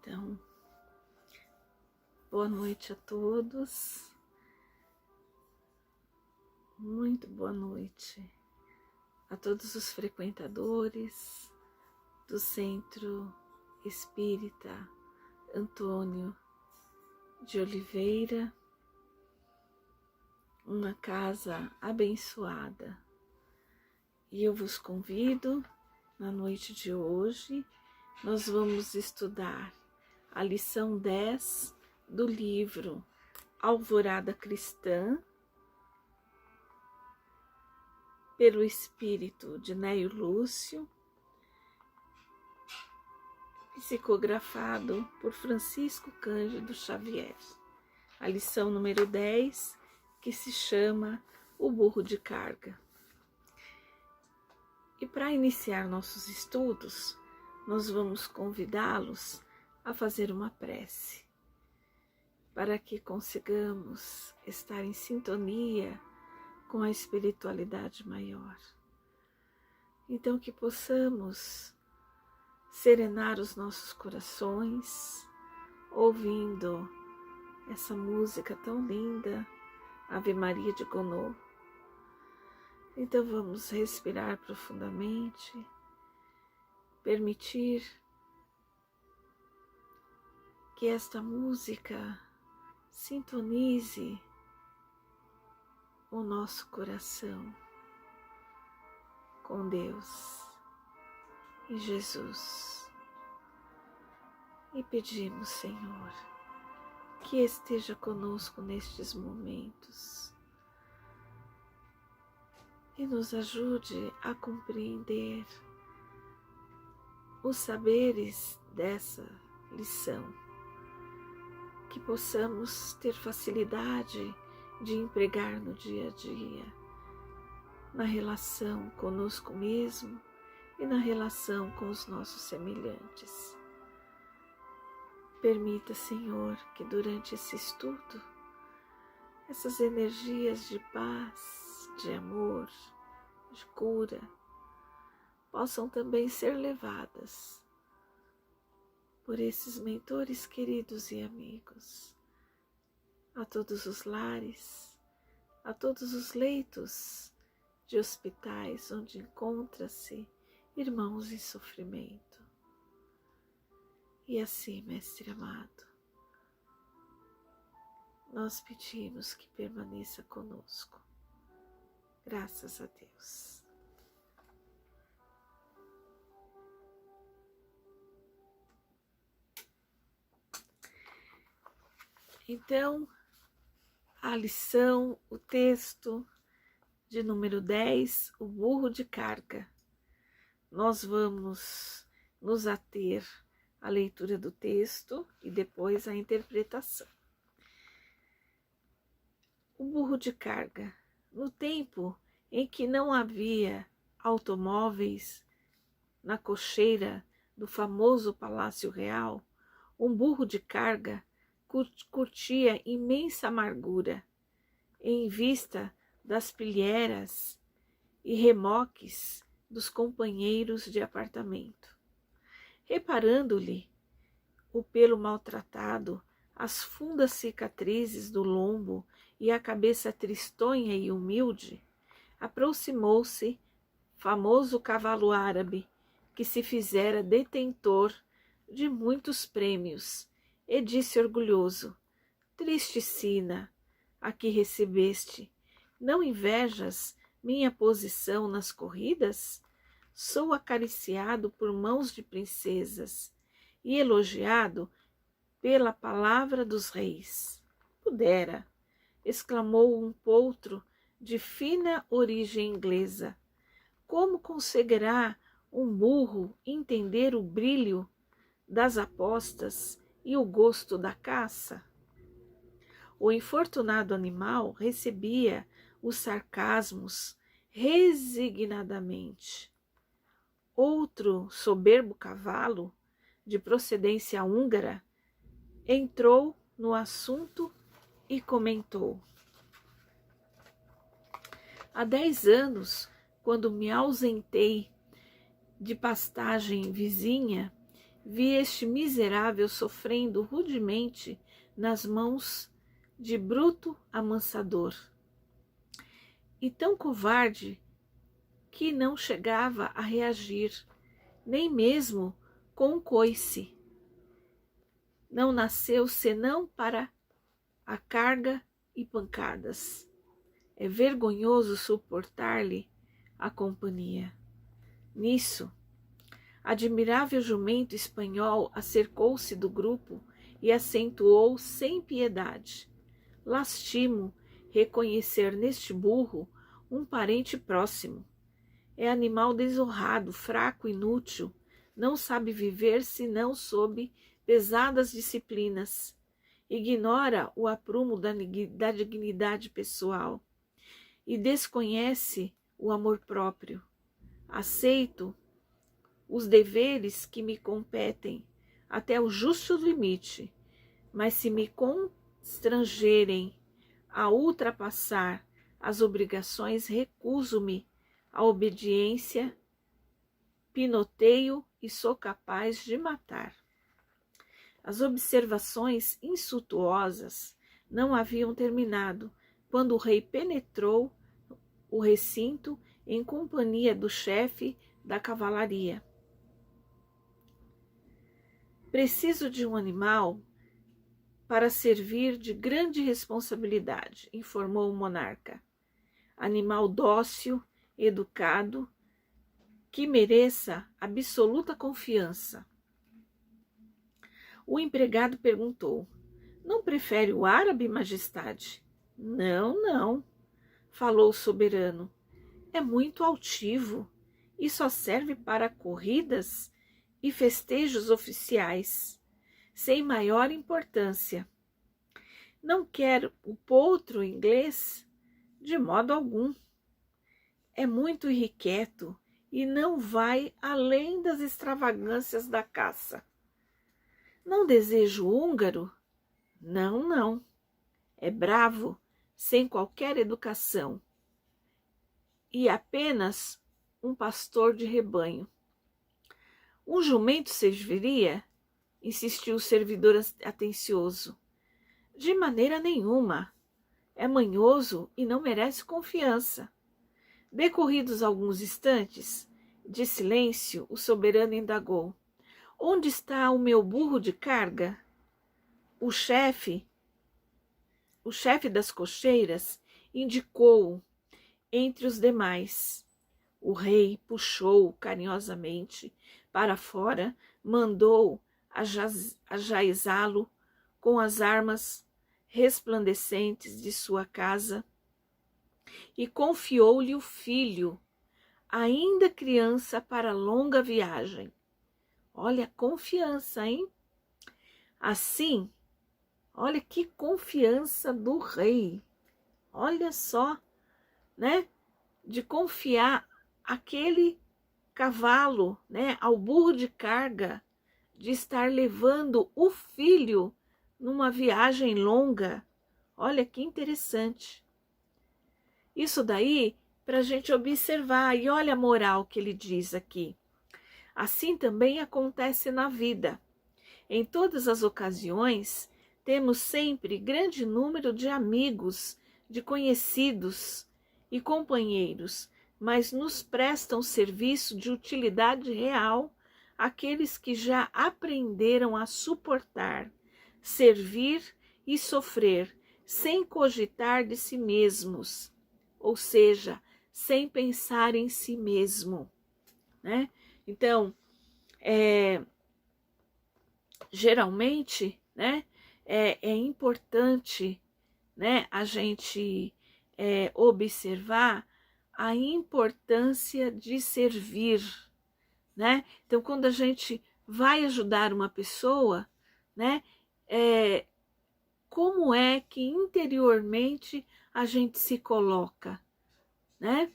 Então, boa noite a todos, muito boa noite a todos os frequentadores do Centro Espírita Antônio de Oliveira, uma casa abençoada. E eu vos convido, na noite de hoje, nós vamos estudar a lição 10 do livro Alvorada Cristã, pelo espírito de Neio Lúcio, psicografado por Francisco Cândido Xavier. A lição número 10, que se chama O Burro de Carga. E para iniciar nossos estudos, nós vamos convidá-los a fazer uma prece, para que consigamos estar em sintonia com a espiritualidade maior. Então, que possamos serenar os nossos corações, ouvindo essa música tão linda, Ave Maria de Gounod. Então, vamos respirar profundamente, permitir que esta música sintonize o nosso coração com Deus e Jesus. E pedimos, Senhor, que esteja conosco nestes momentos e nos ajude a compreender os saberes dessa lição, que possamos ter facilidade de empregar no dia a dia, na relação conosco mesmo e na relação com os nossos semelhantes. Permita, Senhor, que durante esse estudo, essas energias de paz, de amor, de cura, possam também ser levadas por esses mentores queridos e amigos, a todos os lares, a todos os leitos de hospitais onde encontra-se irmãos em sofrimento. E assim, Mestre amado, nós pedimos que permaneça conosco. Graças a Deus. Então, a lição, o texto de número 10, o burro de carga. Nós vamos nos ater à leitura do texto e depois à interpretação. O burro de carga. No tempo em que não havia automóveis na cocheira do famoso Palácio Real, um burro de carga curtia imensa amargura em vista das pilheiras e remoques dos companheiros de apartamento. Reparando-lhe o pelo maltratado, as fundas cicatrizes do lombo e a cabeça tristonha e humilde, aproximou-se famoso cavalo árabe que se fizera detentor de muitos prêmios e disse orgulhoso: triste sina, a que recebeste, não invejas minha posição nas corridas? Sou acariciado por mãos de princesas e elogiado pela palavra dos reis. Pudera, exclamou um potro de fina origem inglesa, como conseguirá um burro entender o brilho das apostas e o gosto da caça? O infortunado animal recebia os sarcasmos resignadamente. Outro soberbo cavalo, de procedência húngara, entrou no assunto e comentou: há 10 anos, quando me ausentei de pastagem vizinha, vi este miserável sofrendo rudemente nas mãos de bruto amansador, e tão covarde que não chegava a reagir, nem mesmo com um coice. Não nasceu senão para a carga e pancadas. É vergonhoso suportar-lhe a companhia. Nisso, admirável jumento espanhol acercou-se do grupo e acentuou sem piedade: lastimo reconhecer neste burro um parente próximo. É animal desonrado, fraco, inútil, não sabe viver senão sob pesadas disciplinas. Ignora o aprumo da dignidade pessoal e desconhece o amor próprio. Aceito os deveres que me competem até o justo limite, mas se me constrangerem a ultrapassar as obrigações, recuso-me à obediência, pinoteio e sou capaz de matar. As observações insultuosas não haviam terminado quando o rei penetrou o recinto em companhia do chefe da cavalaria. Preciso de um animal para servir de grande responsabilidade, informou o monarca. Animal dócil, educado, que mereça absoluta confiança. O empregado perguntou: não prefere o árabe, majestade? Não, não, falou o soberano. É muito altivo e só serve para corridas e festejos oficiais, sem maior importância. Não quer o potro inglês? De modo algum. É muito irrequieto e não vai além das extravagâncias da caça. Não desejo húngaro? Não, não. É bravo, sem qualquer educação, e apenas um pastor de rebanho. Um jumento serviria? Insistiu o servidor atencioso. De maneira nenhuma. É manhoso e não merece confiança. Decorridos alguns instantes de silêncio, o soberano indagou: onde está o meu burro de carga? O chefe das cocheiras indicou-o entre os demais. O rei puxou-o carinhosamente para fora, mandou ajaezá-lo com as armas resplandecentes de sua casa e confiou-lhe o filho, ainda criança, para a longa viagem. Olha a confiança, hein? Assim, olha que confiança do rei. Olha só, né? De confiar aquele cavalo, né, ao burro de carga, de estar levando o filho numa viagem longa. Olha que interessante. Isso daí para a gente observar, e olha a moral que ele diz aqui. Assim também acontece na vida. Em todas as ocasiões, temos sempre grande número de amigos, de conhecidos e companheiros, mas nos prestam serviço de utilidade real aqueles que já aprenderam a suportar, servir e sofrer, sem cogitar de si mesmos, ou seja, sem pensar em si mesmo, né? Então, geralmente, né, é importante, né, a gente observar a importância de servir, né? Então, quando a gente vai ajudar uma pessoa, né, como é que interiormente a gente se coloca, né?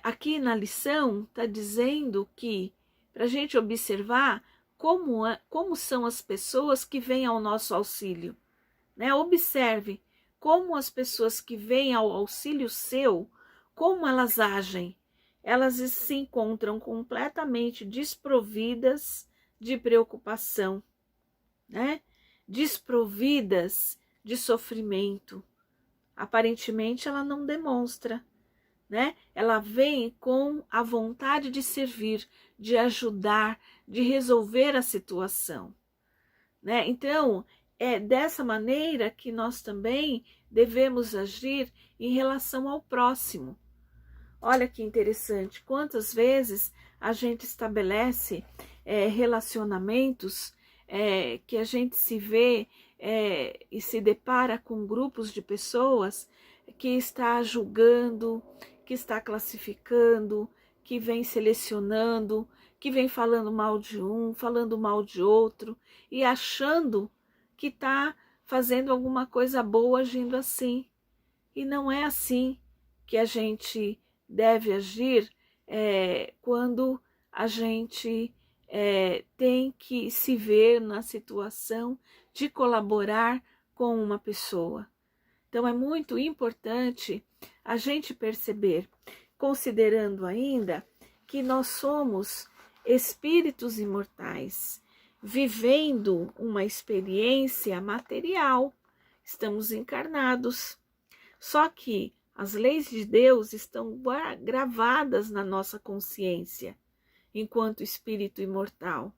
Aqui na lição está dizendo que para a gente observar como são as pessoas que vêm ao nosso auxílio, né? Observe como as pessoas que vêm ao auxílio seu, como elas agem. Elas se encontram completamente desprovidas, de preocupação, né? Desprovidas de sofrimento. Aparentemente ela não demonstra, né? Ela vem com a vontade de servir, de ajudar, de resolver a situação, né? Então, é dessa maneira que nós também devemos agir em relação ao próximo. Olha que interessante, quantas vezes a gente estabelece relacionamentos que a gente se vê e se depara com grupos de pessoas que está julgando, que está classificando, que vem selecionando, que vem falando mal de um, falando mal de outro e achando que está fazendo alguma coisa boa agindo assim. E não é assim que a gente deve agir quando a gente tem que se ver na situação de colaborar com uma pessoa. Então é muito importante a gente perceber, considerando ainda que nós somos espíritos imortais, vivendo uma experiência material, estamos encarnados. Só que as leis de Deus estão gravadas na nossa consciência, enquanto espírito imortal.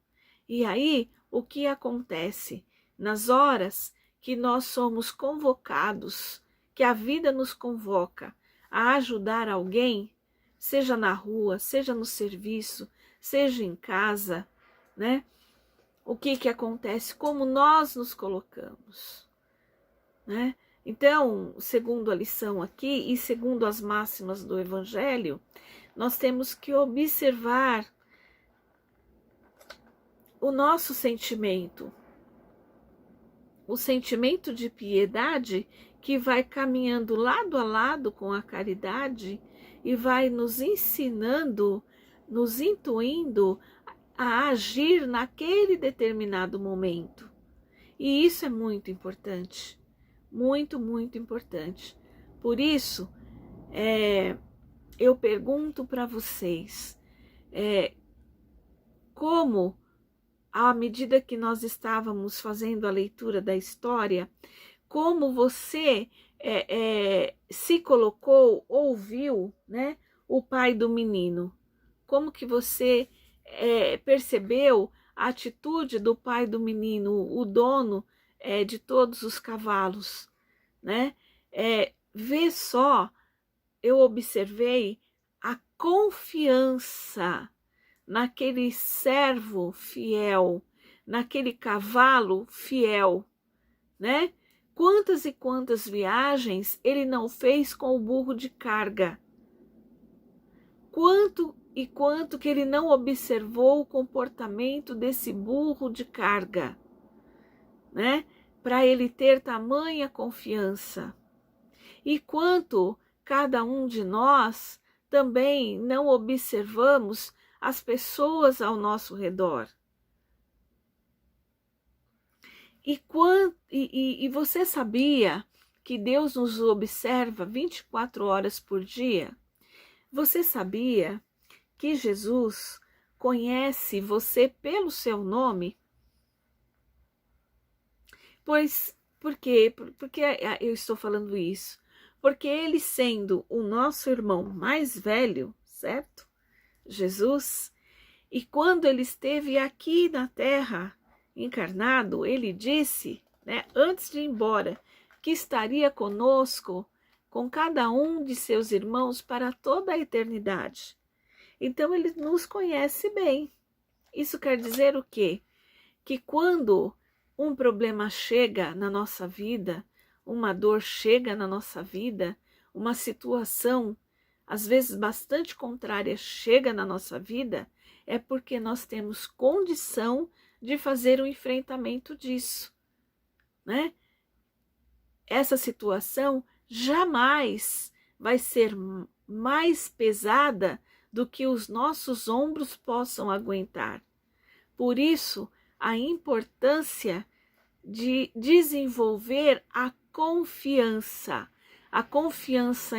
E aí, o que acontece? Nas horas que nós somos convocados, que a vida nos convoca a ajudar alguém, seja na rua, seja no serviço, seja em casa, né? O que acontece? Como nós nos colocamos, né? Então, segundo a lição aqui e segundo as máximas do Evangelho, nós temos que observar o nosso sentimento, o sentimento de piedade que vai caminhando lado a lado com a caridade e vai nos ensinando, nos intuindo a agir naquele determinado momento. E isso é muito importante, muito, muito importante. Por isso, eu pergunto para vocês, como, à medida que nós estávamos fazendo a leitura da história, como você se colocou, ouviu, né, o pai do menino? Como que você percebeu a atitude do pai do menino, o dono de todos os cavalos, né? Vê só, eu observei a confiança naquele servo fiel, naquele cavalo fiel, né? Quantas e quantas viagens ele não fez com o burro de carga? Quanto e quanto que ele não observou o comportamento desse burro de carga, né? Para ele ter tamanha confiança. E quanto cada um de nós também não observamos as pessoas ao nosso redor. E você sabia que Deus nos observa 24 horas por dia? Você sabia que Jesus conhece você pelo seu nome? Por quê? Porque eu estou falando isso? Porque ele, sendo o nosso irmão mais velho, certo? Jesus, e quando ele esteve aqui na terra, encarnado, ele disse, né, antes de ir embora, que estaria conosco, com cada um de seus irmãos para toda a eternidade. Então ele nos conhece bem. Isso quer dizer o quê? Que quando um problema chega na nossa vida, uma dor chega na nossa vida, uma situação, às vezes bastante contrária, chega na nossa vida, é porque nós temos condição de fazer o enfrentamento disso, né? Essa situação jamais vai ser mais pesada do que os nossos ombros possam aguentar. Por isso, a importância de desenvolver a confiança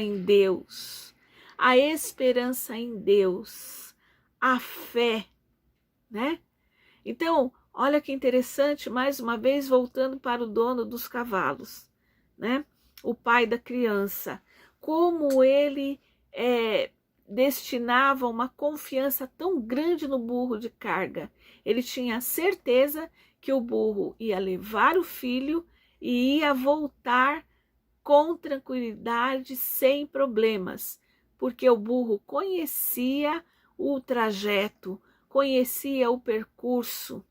em Deus, a esperança em Deus, a fé, né? Então, olha que interessante, mais uma vez voltando para o dono dos cavalos, né? O pai da criança, como ele destinava uma confiança tão grande no burro de carga. Ele tinha certeza que o burro ia levar o filho e ia voltar com tranquilidade, sem problemas, porque o burro conhecia o trajeto, conhecia o percurso,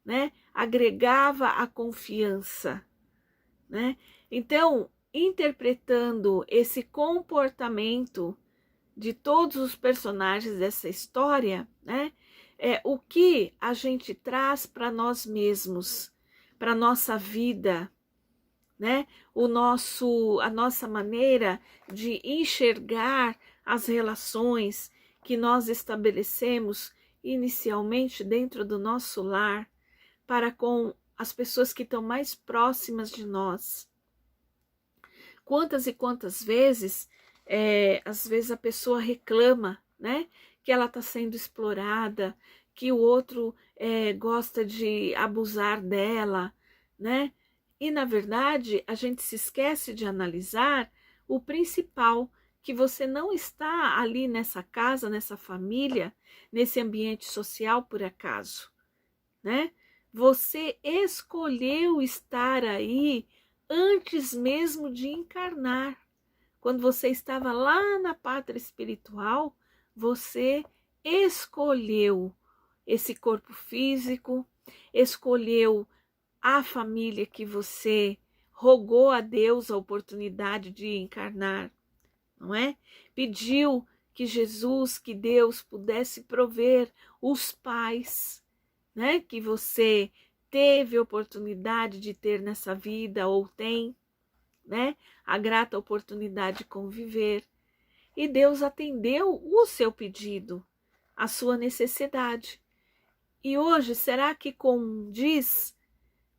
né? Agregava a confiança, né? Então, interpretando esse comportamento de todos os personagens dessa história, né? O que a gente traz para nós mesmos, para nossa vida, né? A nossa maneira de enxergar as relações que nós estabelecemos inicialmente dentro do nosso lar para com as pessoas que estão mais próximas de nós. Quantas e quantas vezes, às vezes a pessoa reclama, né? Que ela está sendo explorada, que o outro gosta de abusar dela, né? E, na verdade, a gente se esquece de analisar o principal, que você não está ali nessa casa, nessa família, nesse ambiente social por acaso, né? Você escolheu estar aí antes mesmo de encarnar. Quando você estava lá na pátria espiritual, você escolheu esse corpo físico, escolheu a família que você rogou a Deus a oportunidade de encarnar, não é? Pediu que Jesus, que Deus pudesse prover os pais, né? Que você teve oportunidade de ter nessa vida ou tem, né? A grata oportunidade de conviver. E Deus atendeu o seu pedido, a sua necessidade. E hoje, será que condiz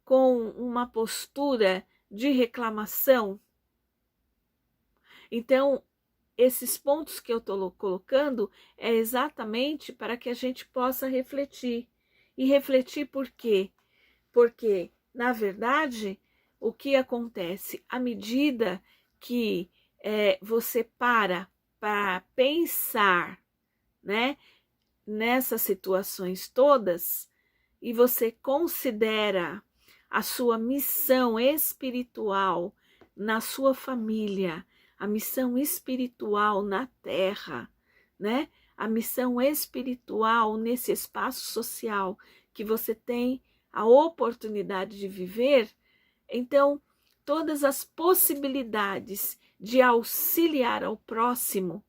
com uma postura de reclamação? Então, esses pontos que eu estou colocando é exatamente para que a gente possa refletir. E refletir por quê? Porque, na verdade, o que acontece? À medida que você para pensar, né, nessas situações todas, e você considera a sua missão espiritual na sua família, a missão espiritual na Terra, né? A missão espiritual nesse espaço social que você tem a oportunidade de viver, então todas as possibilidades de auxiliar ao próximo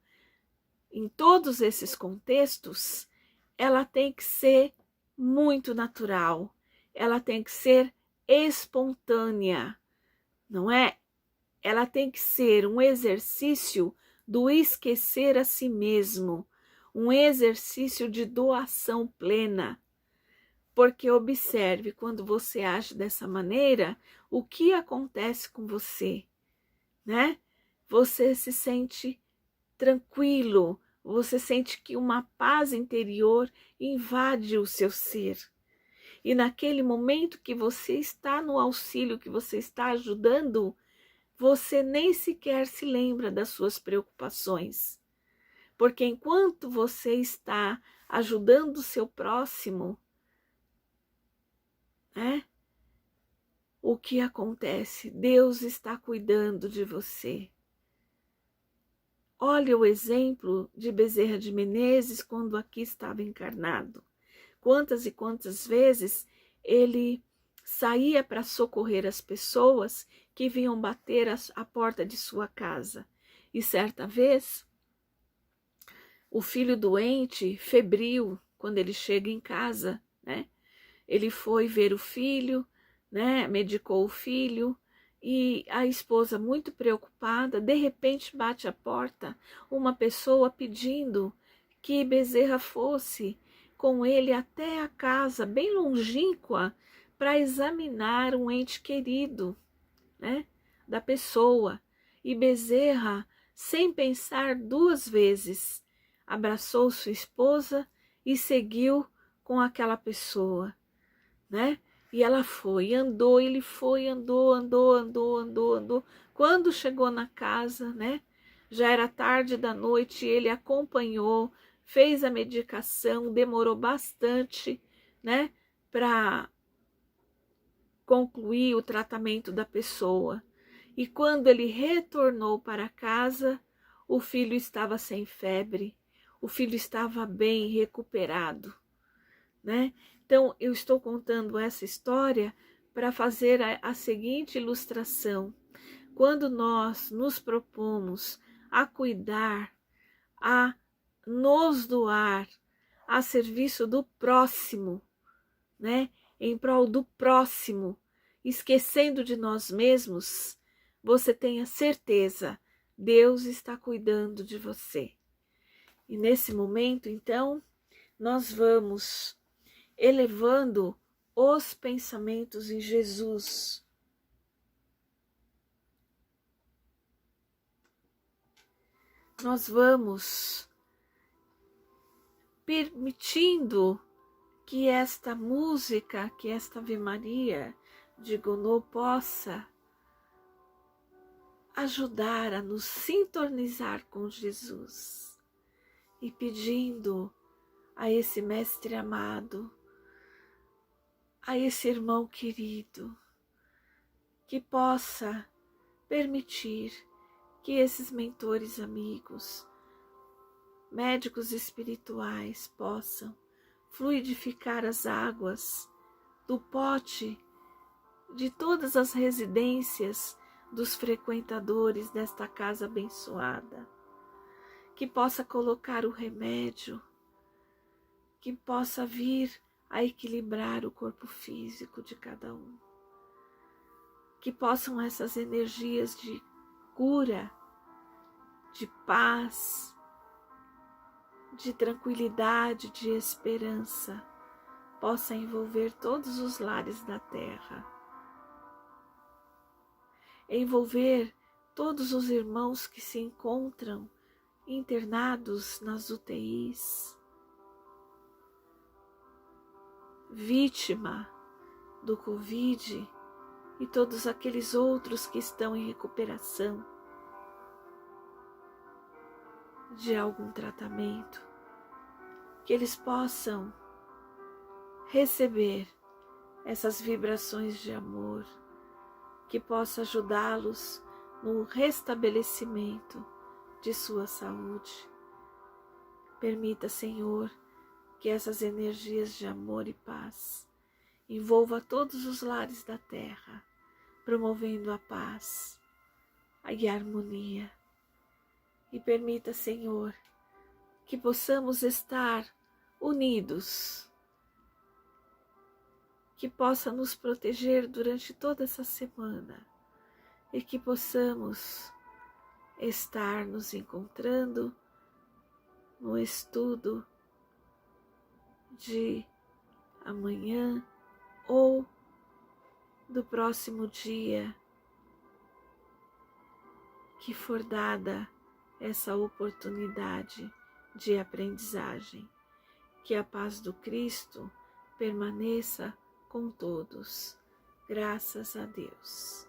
em todos esses contextos, ela tem que ser muito natural, ela tem que ser espontânea, não é? Ela tem que ser um exercício do esquecer a si mesmo, um exercício de doação plena. Porque observe, quando você age dessa maneira, o que acontece com você, né? Você se sente tranquilo, você sente que uma paz interior invade o seu ser. E naquele momento que você está no auxílio, que você está ajudando, você nem sequer se lembra das suas preocupações. Porque enquanto você está ajudando o seu próximo, né? O que acontece? Deus está cuidando de você. Olha o exemplo de Bezerra de Menezes quando aqui estava encarnado. Quantas e quantas vezes ele saía para socorrer as pessoas que vinham bater a porta de sua casa. E certa vez, o filho doente, febril, quando ele chega em casa, né? Ele foi ver o filho, né? Medicou o filho, e a esposa, muito preocupada, de repente bate a porta uma pessoa pedindo que Bezerra fosse com ele até a casa, bem longínqua, para examinar um ente querido, né, da pessoa. E Bezerra, sem pensar duas vezes, abraçou sua esposa e seguiu com aquela pessoa. né? E ela foi, andou, ele foi, andou. Quando chegou na casa, né? Já era tarde da noite, ele acompanhou, fez a medicação, demorou bastante, né? Para concluir o tratamento da pessoa. E quando ele retornou para casa, o filho estava sem febre, o filho estava bem recuperado, né? Então, eu estou contando essa história para fazer a seguinte ilustração. Quando nós nos propomos a cuidar, a nos doar a serviço do próximo, né? Em prol do próximo, esquecendo de nós mesmos, você tenha certeza, Deus está cuidando de você. E nesse momento, então, nós vamos elevando os pensamentos em Jesus. Nós vamos permitindo que esta música, que esta Ave Maria de Gounod possa ajudar a nos sintonizar com Jesus e pedindo a esse Mestre amado, a esse irmão querido, que possa permitir que esses mentores amigos, médicos espirituais, possam fluidificar as águas do pote de todas as residências dos frequentadores desta casa abençoada, que possa colocar o remédio, que possa vir a equilibrar o corpo físico de cada um, que possam essas energias de cura, de paz, de tranquilidade, de esperança, possa envolver todos os lares da terra, envolver todos os irmãos que se encontram internados nas UTIs, vítima do Covid e todos aqueles outros que estão em recuperação de algum tratamento, que eles possam receber essas vibrações de amor, que possa ajudá-los no restabelecimento de sua saúde. Permita, Senhor, que essas energias de amor e paz envolva todos os lares da terra, promovendo a paz e a harmonia. E permita, Senhor, que possamos estar unidos, que possa nos proteger durante toda essa semana e que possamos estar nos encontrando no estudo de amanhã ou do próximo dia que for dada essa oportunidade de aprendizagem. Que a paz do Cristo permaneça com todos. Graças a Deus.